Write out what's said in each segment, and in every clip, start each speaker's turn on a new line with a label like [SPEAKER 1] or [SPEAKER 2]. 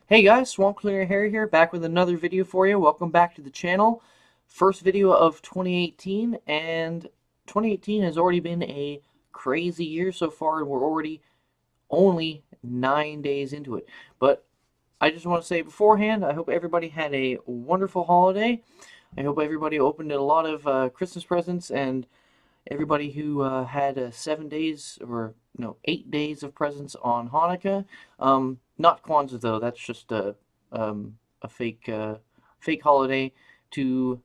[SPEAKER 1] Hey guys, Swamp Cleaner Harry here, back with another video for you. Welcome back to the channel. First video of 2018, and 2018 has already been a crazy year so far, and we're already only 9 days into it. But I just want to say beforehand, I hope everybody had a wonderful holiday. I hope everybody opened a lot of Christmas presents, and everybody who had 7 days or no 8 days of presents on Hanukkah. Not Kwanzaa though. That's just a fake holiday to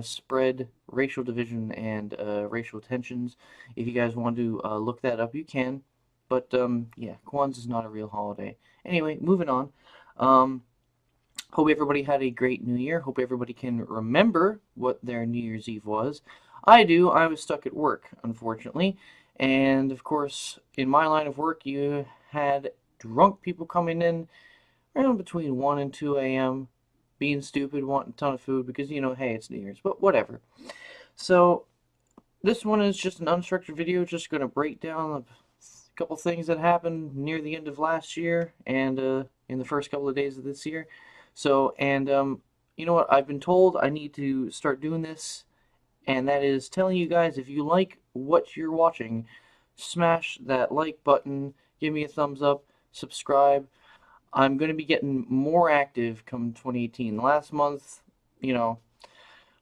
[SPEAKER 1] spread racial division and racial tensions. If you guys want to look that up, you can. But yeah, Kwanzaa is not a real holiday. Anyway, moving on. Hope everybody had a great New Year. Hope everybody can remember what their New Year's Eve was. I do. I was stuck at work, unfortunately. And, of course, in my line of work, you had drunk people coming in around between 1 and 2 a.m., being stupid, wanting a ton of food because, hey, it's New Year's. But whatever. So, this one is just an unstructured video, just going to break down a couple things that happened near the end of last year and in the first couple of days of this year. So, and you know what? I've been told I need to start doing this, and that is telling you guys, if you like what you're watching, smash that like button, give me a thumbs up, subscribe. I'm going to be getting more active come 2018. Last month,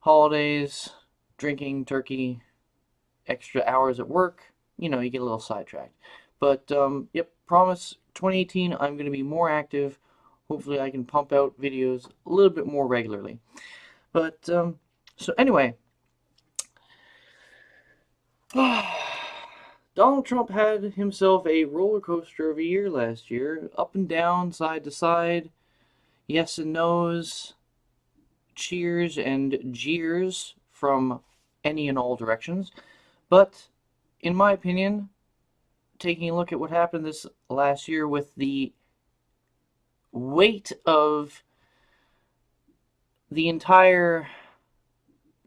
[SPEAKER 1] holidays, drinking, turkey, extra hours at work, you get a little sidetracked. But, yep, promise 2018 I'm going to be more active. Hopefully I can pump out videos a little bit more regularly. But, so anyway, Donald Trump had himself a roller coaster of a year last year. Up and down, side to side, yes and no's, cheers and jeers from any and all directions. But, in my opinion, taking a look at what happened this last year with the weight of the entire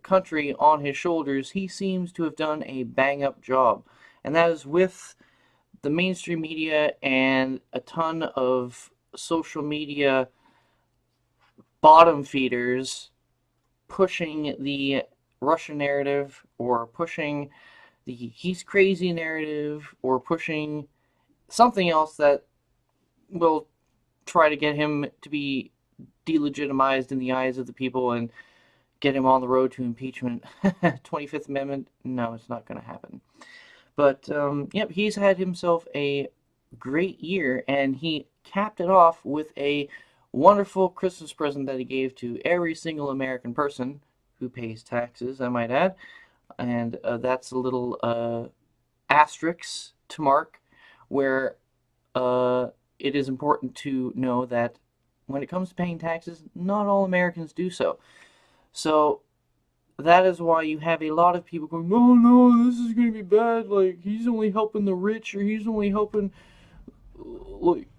[SPEAKER 1] country on his shoulders, he seems to have done a bang-up job. And that is with the mainstream media and a ton of social media bottom feeders pushing the Russian narrative, or pushing the he's crazy narrative, or pushing something else that will try to get him to be delegitimized in the eyes of the people and get him on the road to impeachment. 25th Amendment, no, it's not going to happen. But, yep, he's had himself a great year, and he capped it off with a wonderful Christmas present that he gave to every single American person who pays taxes, I might add. And that's a little asterisk to mark, where it is important to know that when it comes to paying taxes, not all Americans do so. So that is why you have a lot of people going, oh no, this is going to be bad, like, he's only helping the rich, or he's only helping,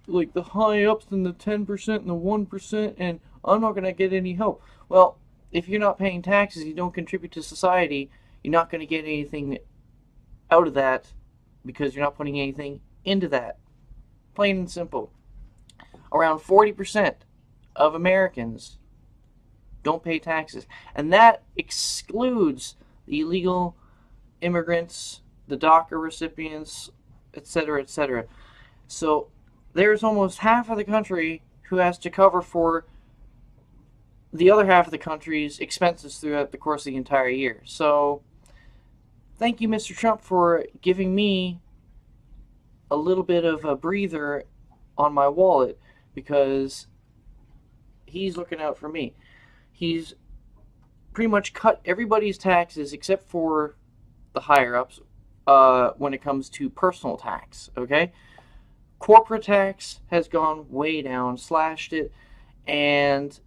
[SPEAKER 1] like the high-ups and the 10% and the 1%, and I'm not going to get any help. Well, if you're not paying taxes, you don't contribute to society, you're not going to get anything out of that, because you're not putting anything into that. Plain and simple. Around 40% of Americans don't pay taxes. And that excludes the illegal immigrants, the DACA recipients, etc., etc. So there's almost half of the country who has to cover for the other half of the country's expenses throughout the course of the entire year. So thank you, Mr. Trump, for giving me a little bit of a breather on my wallet, because he's looking out for me. He's pretty much cut everybody's taxes except for the higher-ups when it comes to personal tax, okay? Corporate tax has gone way down, slashed it, and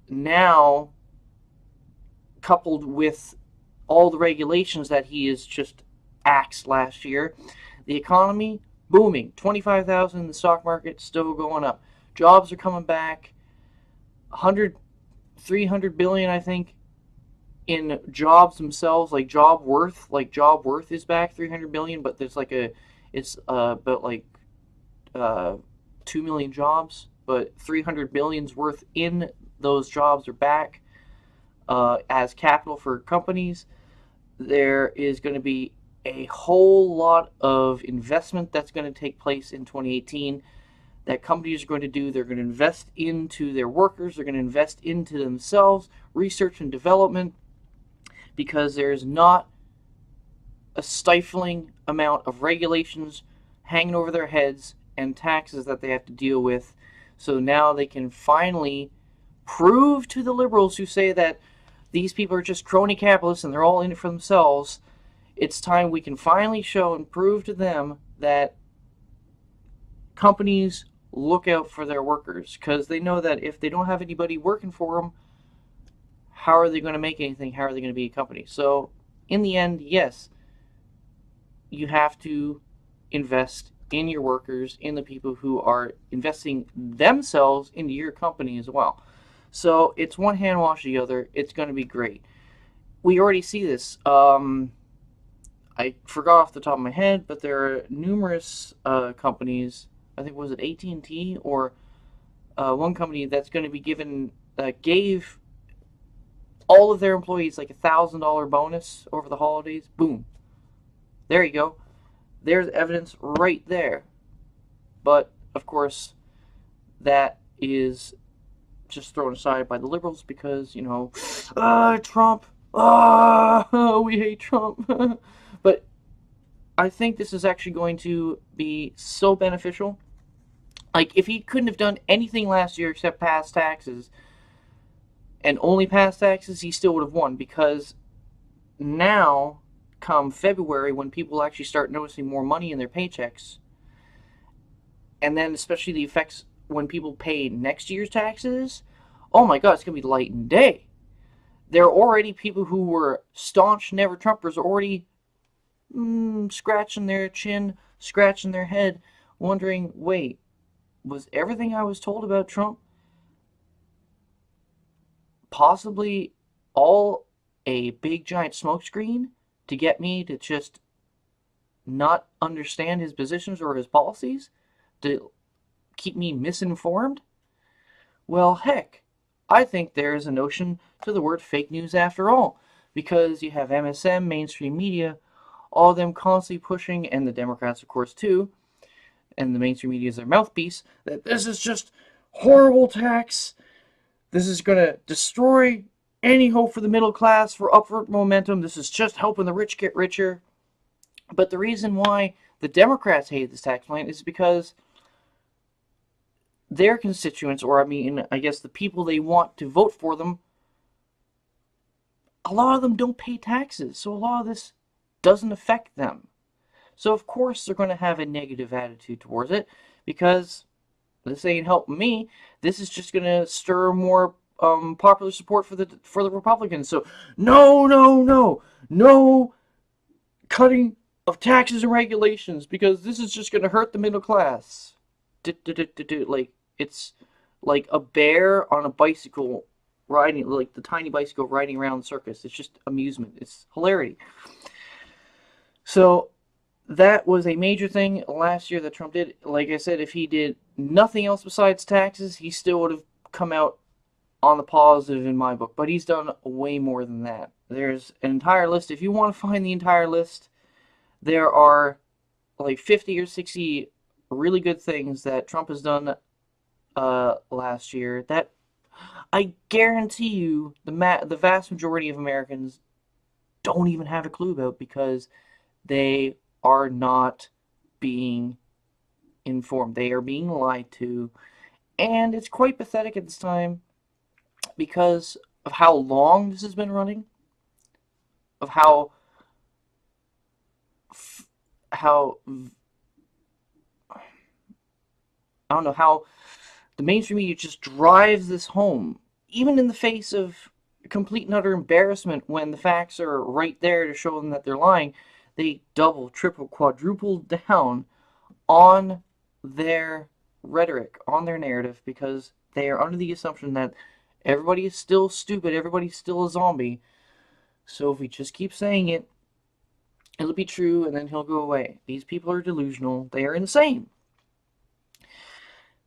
[SPEAKER 1] now, coupled with all the regulations that he has just axed last year, the economy booming. 25,000 in the stock market, still going up. Jobs are coming back. 300 billion, I think, in jobs themselves, like job worth. Like job worth is back 300 billion, but there's like it's about like 2 million jobs but 300 billions worth in those jobs are back as capital for companies. There is going to be a whole lot of investment that's going to take place in 2018 that companies are going to do. They're going to invest into their workers, they're going to invest into themselves, research and development, because there's not a stifling amount of regulations hanging over their heads and taxes that they have to deal with. So now they can finally prove to the liberals who say that these people are just crony capitalists and they're all in it for themselves. It's time we can finally show and prove to them that companies look out for their workers, because they know that if they don't have anybody working for them, how are they going to make anything? How are they going to be a company? So in the end, yes, you have to invest in your workers, in the people who are investing themselves into your company as well. So it's one hand wash the other. It's going to be great. We already see this. I forgot off the top of my head, but there are numerous companies. I think, was it AT&T or one company that's going to be gave all of their employees like $1,000 bonus over the holidays. Boom. There you go. There's evidence right there. But, of course, that is just thrown aside by the liberals because, Trump. We hate Trump. But I think this is actually going to be so beneficial. Like, if he couldn't have done anything last year except pass taxes, and only pass taxes, he still would have won, because now, come February, when people actually start noticing more money in their paychecks, and then especially the effects when people pay next year's taxes, oh my god, it's going to be light and day. There are already people who were staunch never-Trumpers already scratching their chin, scratching their head, wondering, wait, was everything I was told about Trump possibly all a big giant smokescreen to get me to just not understand his positions or his policies? To keep me misinformed? Well, heck, I think there is a notion to the word fake news after all, because you have MSM, mainstream media, all of them constantly pushing, and the Democrats, of course, too, and the mainstream media is their mouthpiece, that this is just horrible tax. This is going to destroy any hope for the middle class, for upward momentum. This is just helping the rich get richer. But the reason why the Democrats hate this tax plan is because their constituents, or I guess the people they want to vote for them, a lot of them don't pay taxes. So a lot of this doesn't affect them. So of course they're going to have a negative attitude towards it, because this ain't helping me. This is just going to stir more popular support for the Republicans. So no cutting of taxes and regulations, because this is just going to hurt the middle class. Like, it's like a bear on a bicycle riding, like the tiny bicycle riding around the circus. It's just amusement. It's hilarity. So that was a major thing last year that Trump did. Like I said, if he did nothing else besides taxes, he still would have come out on the positive in my book. But he's done way more than that. There's an entire list. If you want to find the entire list, there are like 50 or 60 really good things that Trump has done last year that I guarantee you the vast majority of Americans don't even have a clue about, because they are not being informed. They are being lied to. And it's quite pathetic at this time because of how long this has been running, of how I don't know, how the mainstream media just drives this home, even in the face of complete and utter embarrassment when the facts are right there to show them that they're lying. They double, triple, quadruple down on their rhetoric, on their narrative, because they are under the assumption that everybody is still stupid, everybody's still a zombie. So if we just keep saying it, it'll be true, and then he'll go away. These people are delusional. They are insane.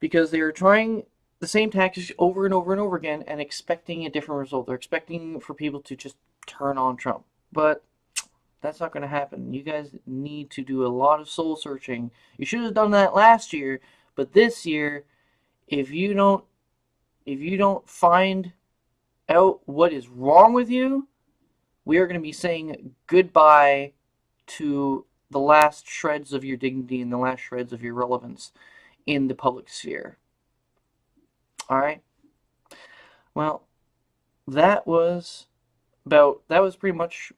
[SPEAKER 1] Because they are trying the same tactics over and over and over again and expecting a different result. They're expecting for people to just turn on Trump. But that's not going to happen. You guys need to do a lot of soul searching. You should have done that last year, but this year, if you don't find out what is wrong with you, we are going to be saying goodbye to the last shreds of your dignity and the last shreds of your relevance in the public sphere. All right? Well, that was pretty much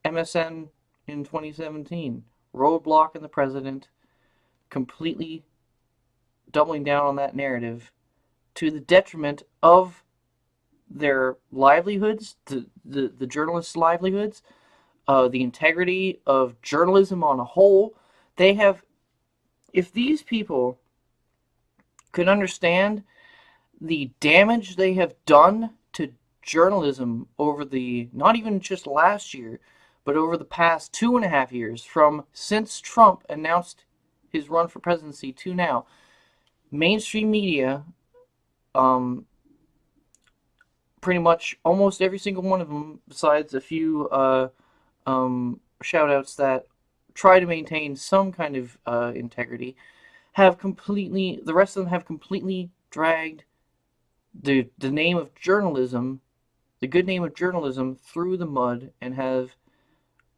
[SPEAKER 1] MSN in 2017. Roadblocking the president, completely doubling down on that narrative to the detriment of their livelihoods, the journalists' livelihoods, the integrity of journalism on a whole. If these people could understand the damage they have done to journalism over not even just last year, but over the past 2.5 years, since Trump announced his run for presidency to now, mainstream media, pretty much almost every single one of them, besides a few shout-outs that try to maintain some kind of integrity, the rest of them have completely dragged the name of journalism, the good name of journalism, through the mud, and have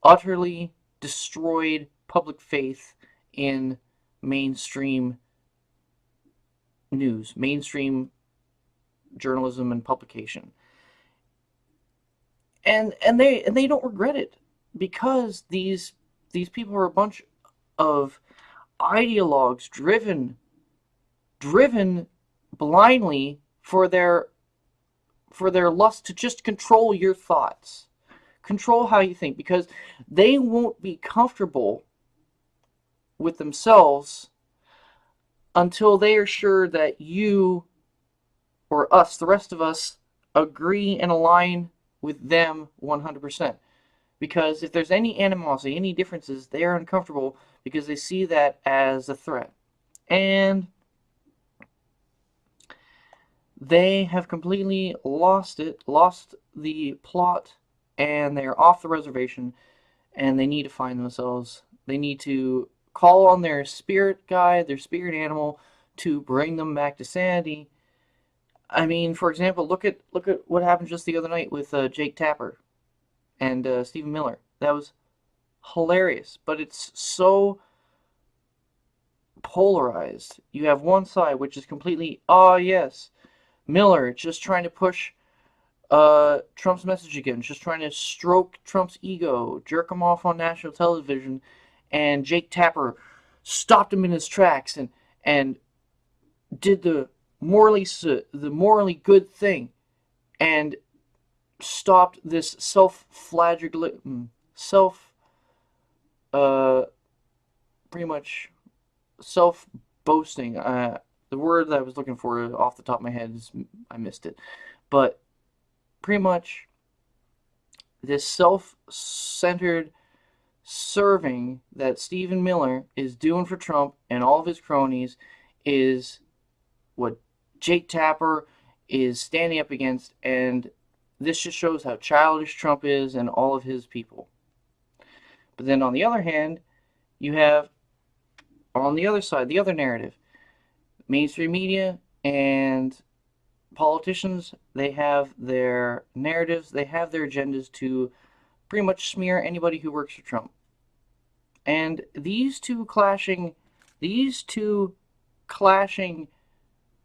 [SPEAKER 1] utterly destroyed public faith in mainstream news, mainstream journalism and publication. And they don't regret it, because these people are a bunch of ideologues driven blindly for their lust to just control your thoughts, control how you think, because they won't be comfortable with themselves until they are sure that you or us, the rest of us, agree and align with them 100%. Because if there's any animosity, any differences, they are uncomfortable because they see that as a threat. And they have completely lost the plot, and they're off the reservation, and they need to find themselves. They need to call on their spirit guide, their spirit animal, to bring them back to sanity. I mean, for example, look at what happened just the other night with Jake Tapper and Stephen Miller. That was hilarious, but it's so polarized. You have one side which is completely, oh yes, Miller just trying to push Trump's message again, just trying to stroke Trump's ego, jerk him off on national television, and Jake Tapper stopped him in his tracks and did the morally good thing and stopped this pretty much self-boasting. The word that I was looking for off the top of my head I missed it, but pretty much this self-centered serving that Stephen Miller is doing for Trump and all of his cronies is what Jake Tapper is standing up against, and this just shows how childish Trump is and all of his people. But then on the other hand, you have, on the other side, the other narrative, mainstream media and politicians, they have their narratives, they have their agendas to pretty much smear anybody who works for Trump. And these two clashing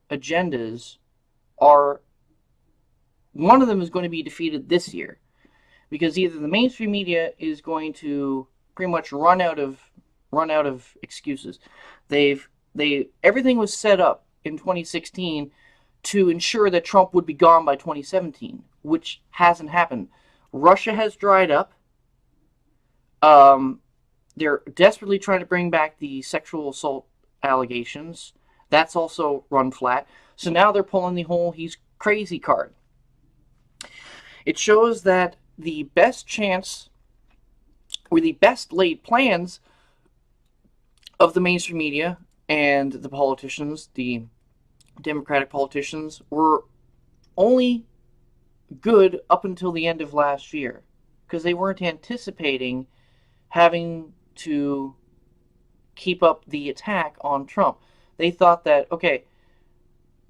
[SPEAKER 1] agendas are, one of them is going to be defeated this year, because either the mainstream media is going to pretty much run out of excuses. Everything was set up in 2016 to ensure that Trump would be gone by 2017, which hasn't happened. Russia has dried up. They're desperately trying to bring back the sexual assault allegations. That's also run flat. So now they're pulling the whole he's crazy card. It shows that the best chance, or the best laid plans of the mainstream media and the politicians, the Democratic politicians were only good up until the end of last year because they weren't anticipating having to keep up the attack on Trump. They thought that, okay,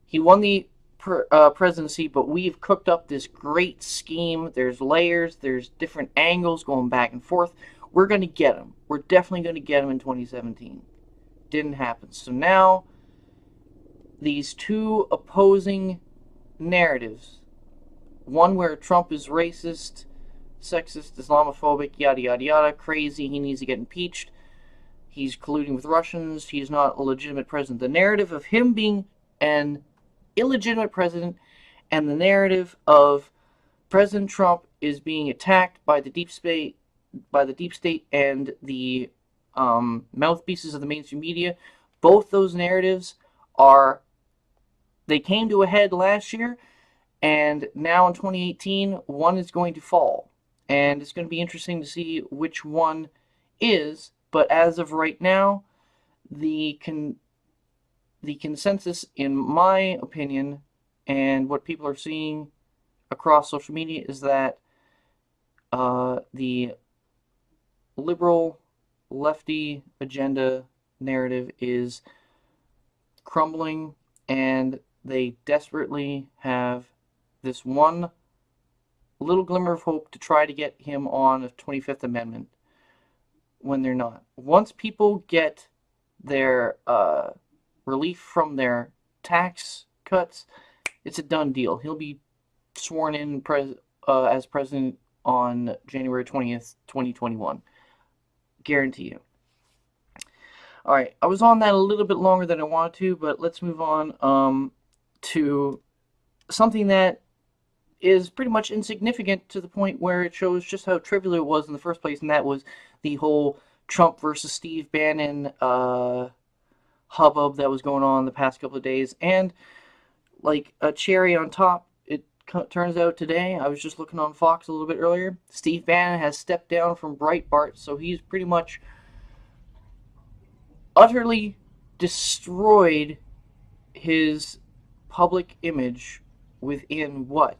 [SPEAKER 1] he won the presidency, but we've cooked up this great scheme. There's layers, there's different angles going back and forth. We're going to get him. We're definitely going to get him in 2017. Didn't happen. So now, these two opposing narratives, one where Trump is racist, sexist, Islamophobic, yada yada yada, crazy, he needs to get impeached, he's colluding with Russians, he's not a legitimate president. The narrative of him being an illegitimate president, and the narrative of President Trump is being attacked by the deep state, and the mouthpieces of the mainstream media. Both those narratives they came to a head last year, and now in 2018, one is going to fall. And it's going to be interesting to see which one is. But as of right now, the consensus, in my opinion, and what people are seeing across social media, is that the liberal lefty agenda narrative is crumbling, and they desperately have this one little glimmer of hope to try to get him on a 25th Amendment when they're not. Once people get their relief from their tax cuts, it's a done deal. He'll be sworn in as president on January 20th, 2021. Guarantee you. Alright, I was on that a little bit longer than I wanted to, but let's move on to something that is pretty much insignificant to the point where it shows just how trivial it was in the first place, and that was the whole Trump versus Steve Bannon hubbub that was going on the past couple of days. And like a cherry on top, it turns out today, I was just looking on Fox a little bit earlier, Steve Bannon has stepped down from Breitbart, so he's pretty much utterly destroyed his public image within, what,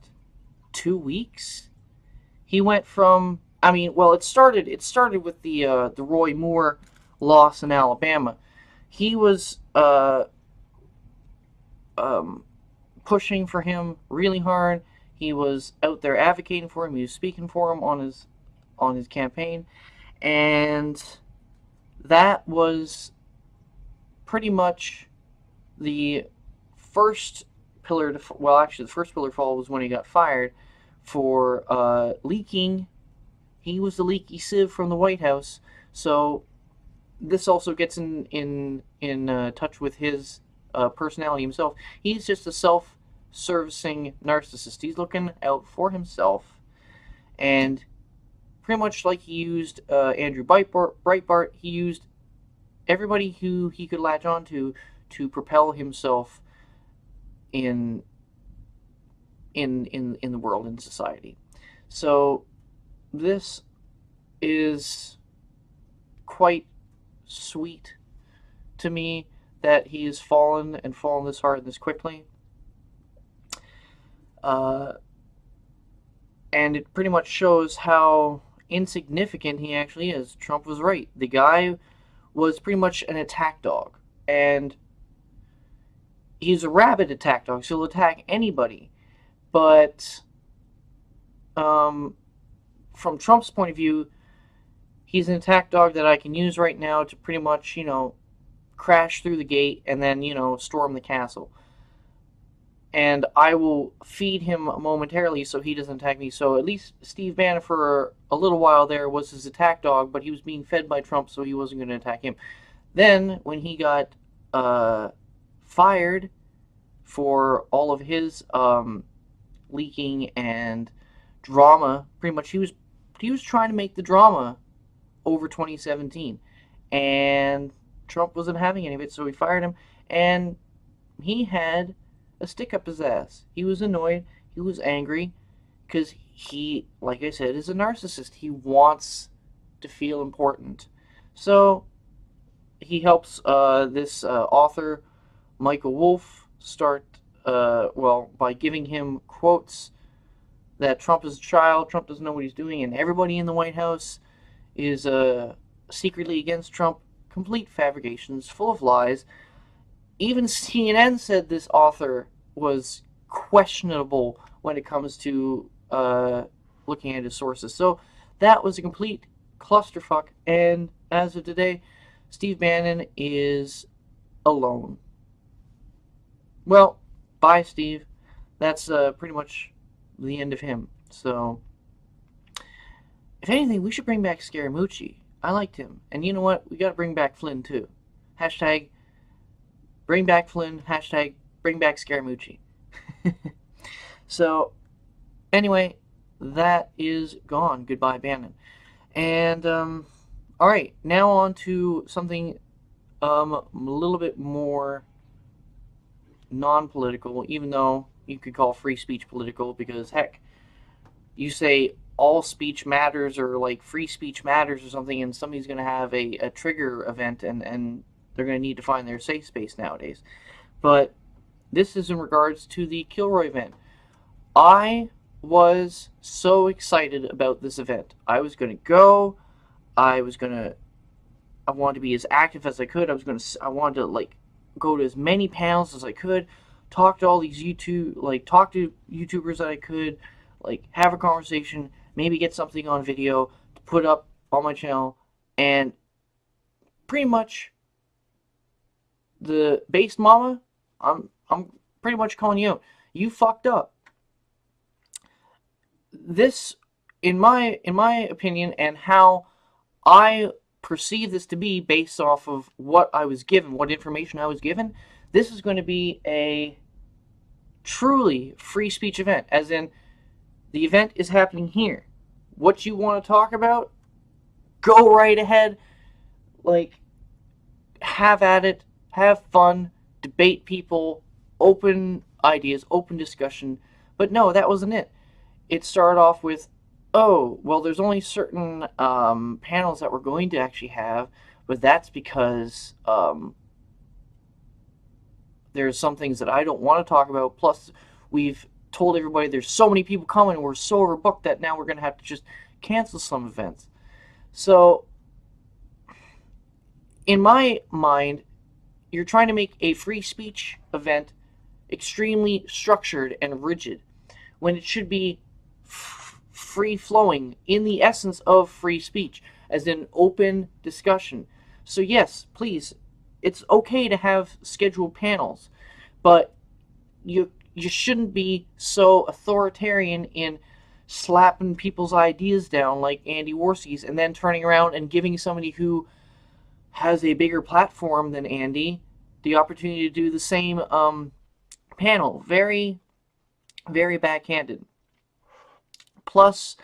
[SPEAKER 1] 2 weeks? He went from, I mean, well, it started with the Roy Moore loss in Alabama. He was pushing for him really hard. He was out there advocating for him. He was speaking for him on his campaign, and that was pretty much the first pillar to, well, actually the first pillar to fall was when he got fired for leaking. He was the leaky sieve from the White House. So this also gets in touch with his personality himself. He's just a self-servicing narcissist. He's looking out for himself, and pretty much like he used Andrew Breitbart, he used everybody who he could latch onto to propel himself in the world, in society. So this is quite sweet to me that he has fallen this hard and this quickly. And it pretty much shows how insignificant he actually is. Trump was right. The guy was pretty much an attack dog. And he's a rabid attack dog, so he'll attack anybody. But from Trump's point of view, he's an attack dog that I can use right now to pretty much, crash through the gate and then, storm the castle. And I will feed him momentarily so he doesn't attack me. So at least Steve Bannon for a little while there was his attack dog, but he was being fed by Trump, so he wasn't going to attack him. Then, when he got fired for all of his leaking and drama, pretty much he was trying to make the drama over 2017. And Trump wasn't having any of it, so he fired him. And he had a stick up his ass. He was annoyed. He was angry because he, like I said, is a narcissist. He wants to feel important. So he helps this author, Michael Wolff, start, well, by giving him quotes that Trump is a child, Trump doesn't know what he's doing, and everybody in the White House is secretly against Trump. Complete fabrications, full of lies. Even CNN said this author was questionable when it comes to looking at his sources. So that was a complete clusterfuck. And as of today, Steve Bannon is alone. Well, bye, Steve. That's pretty much the end of him. So, if anything, we should bring back Scaramucci. I liked him. And you know what? We gotta bring back Flynn, too. Hashtag bring back Flynn. Hashtag bring back Scaramucci. So, anyway, that is gone. Goodbye, Bannon. And, alright, now on to something a little bit more non-political, even though you could call free speech political, because heck, you say all speech matters or like free speech matters or something, and somebody's going to have a trigger event, and they're going to need to find their safe space nowadays. But this is in regards to the Kilroy event. I was so excited about this event. I was going to go. I wanted to be as active as I could. I wanted to like go to as many panels as I could, talk to all these talk to YouTubers that I could, like have a conversation, maybe get something on video to put up on my channel, and pretty much the base mama, I'm pretty much calling you out. You fucked up. This, in my opinion, and how I perceive this to be based off of what I was given, what information I was given, this is going to be a truly free speech event, as in the event is happening here. What you want to talk about, go right ahead, like have at it, have fun, debate people, open ideas, open discussion. But no, that wasn't it. It started off with, oh, well, there's only certain panels that we're going to actually have, but that's because there's some things that I don't want to talk about. Plus, we've told everybody there's so many people coming, and we're so overbooked that now we're going to have to just cancel some events. So, in my mind, you're trying to make a free speech event extremely structured and rigid, when it should be free-flowing in the essence of free speech, as in open discussion. So yes, please, it's okay to have scheduled panels, but you shouldn't be so authoritarian in slapping people's ideas down like Andy Warsi's, and then turning around and giving somebody who has a bigger platform than Andy the opportunity to do the same panel. Very, very backhanded. Plus,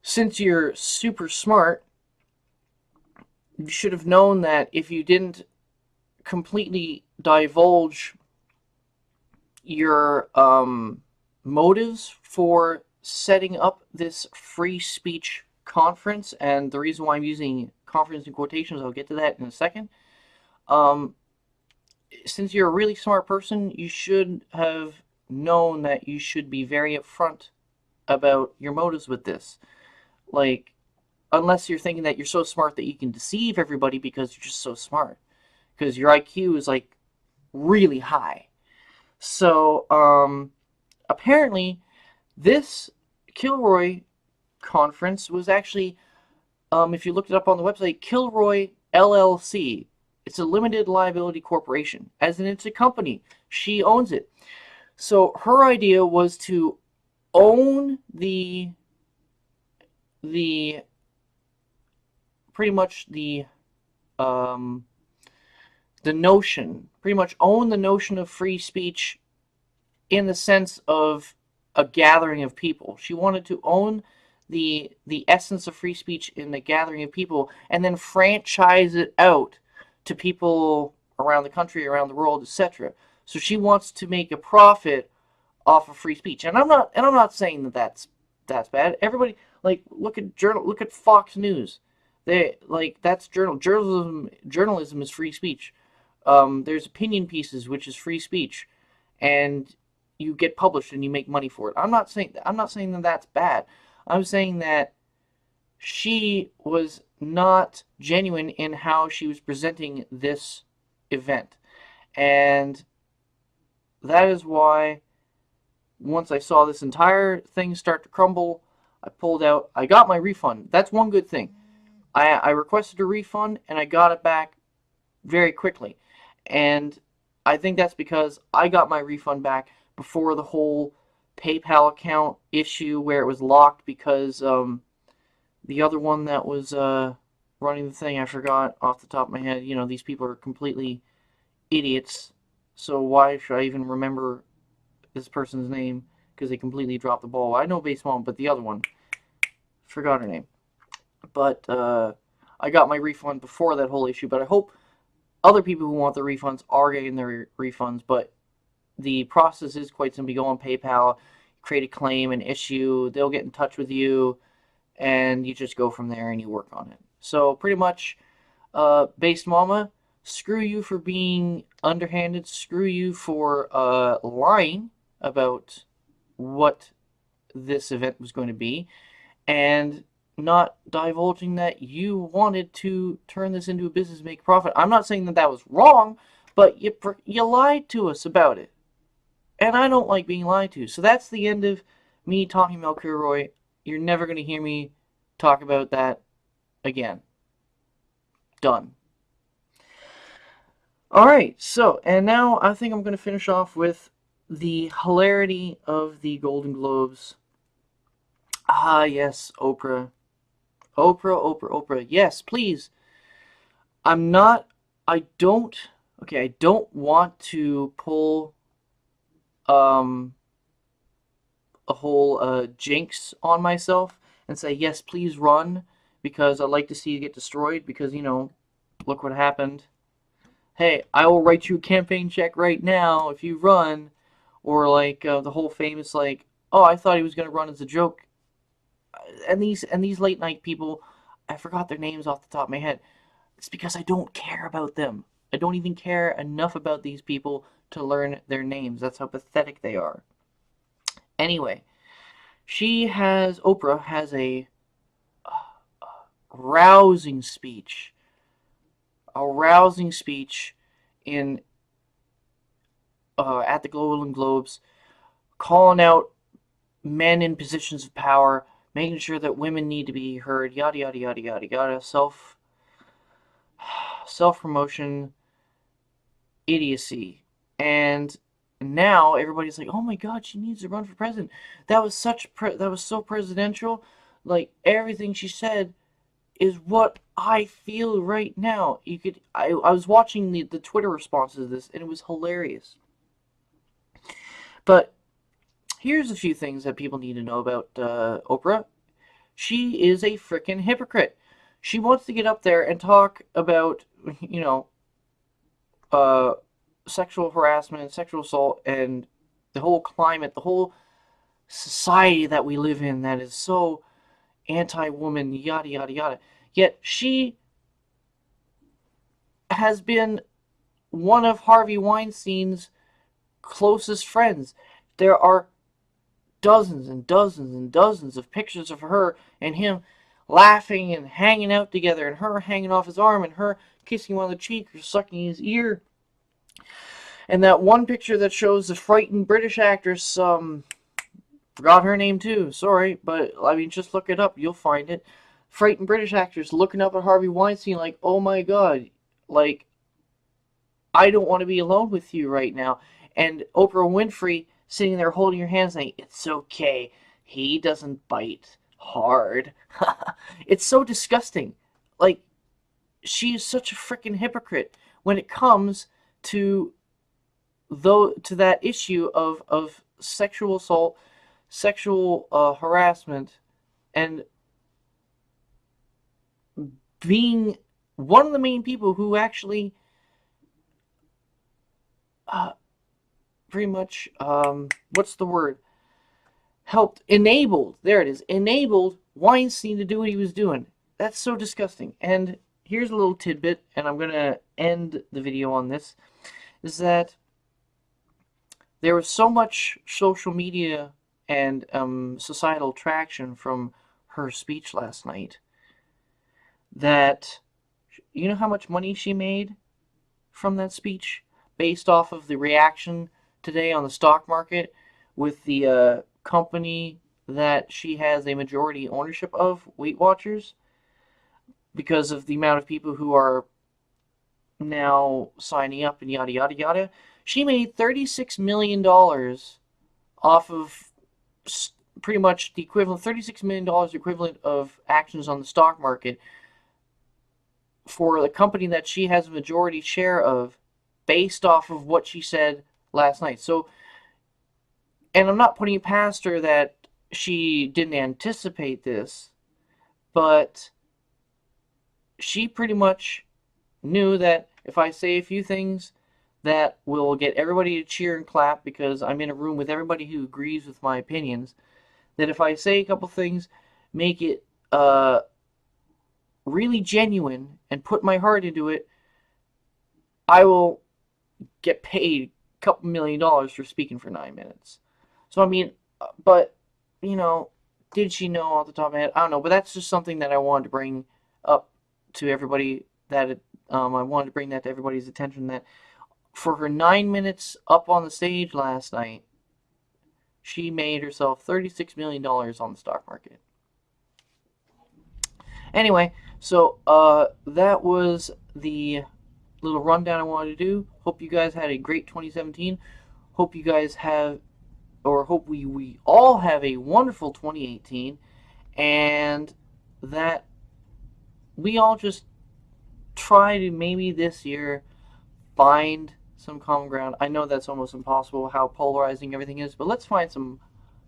[SPEAKER 1] since you're super smart, you should have known that if you didn't completely divulge your motives for setting up this free speech conference, and the reason why I'm using conference in quotations, I'll get to that in a second. Since you're a really smart person, you should have known that you should be very upfront about your motives with this. Like, unless you're thinking that you're so smart that you can deceive everybody because you're just so smart. Because your IQ is, like, really high. So, apparently, this Kilroy conference was actually, if you looked it up on the website, Kilroy LLC. It's a limited liability corporation, as in it's a company. She owns it. So her idea was to own the pretty much the notion, pretty much own the notion of free speech in the sense of a gathering of people. She wanted to own the essence of free speech in the gathering of people, and then franchise it out to people around the country, around the world, etc. So she wants to make a profit off of free speech, and I'm not saying that that's bad. Everybody, like, look at Fox News. They, like, that's journalism is free speech. there's opinion pieces, which is free speech, and you get published and you make money for it. I'm not saying that that's bad. I'm saying that she was not genuine in how she was presenting this event. And that is why once I saw this entire thing start to crumble, I pulled out. I got my refund. That's one good thing. I requested a refund and I got it back very quickly. And I think that's because I got my refund back before the whole PayPal account issue where it was locked because the other one that was running the thing, I forgot off the top of my head. You know, these people are completely idiots. So why should I even remember this person's name? Because they completely dropped the ball. I know baseball, but the other one, forgot her name. But I got my refund before that whole issue. But I hope other people who want the refunds are getting their refunds. But the process is quite simple. You go on PayPal, create a claim, an issue. They'll get in touch with you, and you just go from there and you work on it. So pretty much, Base Mama, screw you for being underhanded. Screw you for lying about what this event was going to be, and not divulging that you wanted to turn this into a business, make a profit. I'm not saying that that was wrong, but you lied to us about it. And I don't like being lied to. So that's the end of me talking about Kilroy. You're never going to hear me talk about that again. Done. Alright, so, and now I think I'm going to finish off with the hilarity of the Golden Globes. Ah, yes, Oprah. Oprah. Yes, please. I don't want to pull a whole jinx on myself and say, yes, please run, because I'd like to see you get destroyed, because, you know, look what happened. Hey, I will write you a campaign check right now if you run. Or like the whole famous, like, oh, I thought he was going to run as a joke. And these late night people, I forgot their names off the top of my head. It's because I don't care about them. I don't even care enough about these people to learn their names. That's how pathetic they are. Anyway, Oprah has a rousing speech. A rousing speech in at the Golden Globes, calling out men in positions of power, making sure that women need to be heard, yada yada yada yada yada, self-promotion, idiocy. And now everybody's like, oh my god, she needs to run for president. That was so presidential. Like, everything she said is what I feel right now. I was watching the Twitter responses to this, and it was hilarious. But here's a few things that people need to know about Oprah. She is a freaking hypocrite. She wants to get up there and talk about, you know, sexual harassment, sexual assault, and the whole climate, the whole society that we live in that is so anti-woman, yada yada yada. Yet she has been one of Harvey Weinstein's closest friends. There are dozens and dozens and dozens of pictures of her and him laughing and hanging out together, and her hanging off his arm, and her kissing him on the cheek or sucking his ear. And that one picture that shows the frightened British actress, forgot her name too, sorry, but I mean, just look it up, you'll find it. Frightened British actress looking up at Harvey Weinstein like, oh my god, like, I don't want to be alone with you right now. And Oprah Winfrey sitting there holding her hands saying, it's okay, he doesn't bite hard. It's so disgusting. Like, she is such a freaking hypocrite when it comes to that issue of sexual assault, sexual harassment, and being one of the main people who actually pretty much, what's the word? Enabled Weinstein to do what he was doing. That's so disgusting. And here's a little tidbit, and I'm gonna end the video on this, is that there was so much social media and societal traction from her speech last night that, you know how much money she made from that speech based off of the reaction today on the stock market with the company that she has a majority ownership of, Weight Watchers, because of the amount of people who are now signing up and yada yada yada. She made $36 million off of pretty much the equivalent, $36 million equivalent of actions on the stock market for the company that she has a majority share of, based off of what she said last night. So, and I'm not putting it past her that she didn't anticipate this, but she pretty much knew that if I say a few things that will get everybody to cheer and clap because I'm in a room with everybody who agrees with my opinions, that if I say a couple things, make it really genuine and put my heart into it, I will get paid a couple $1 million for speaking for 9 minutes. So, I mean, but, you know, did she know off the top of my head? I don't know, but that's just something that I wanted to bring up to everybody, that I wanted to bring that to everybody's attention, that for her 9 minutes up on the stage last night, she made herself $36 million on the stock market. Anyway, so that was the little rundown I wanted to do. Hope you guys had a great 2017. Hope you guys have, or hope we all have a wonderful 2018, and that we all just try to maybe this year find some common ground. I know that's almost impossible, how polarizing everything is, but let's find some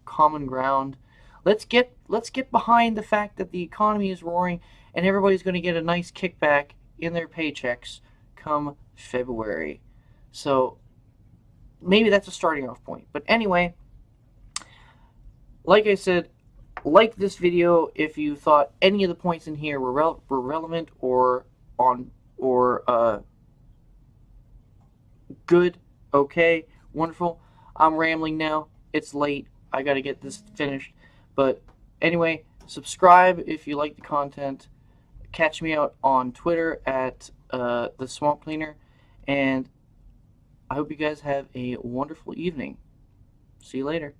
[SPEAKER 1] common ground. Let's get behind the fact that the economy is roaring and everybody's going to get a nice kickback in their paychecks come February. So maybe that's a starting off point. But anyway, like I said, like this video if you thought any of the points in here were relevant or good, okay, wonderful. I'm rambling now. It's late. I got to get this finished. But anyway, subscribe if you like the content. Catch me out on Twitter at the Swamp Cleaner, and I hope you guys have a wonderful evening. See you later.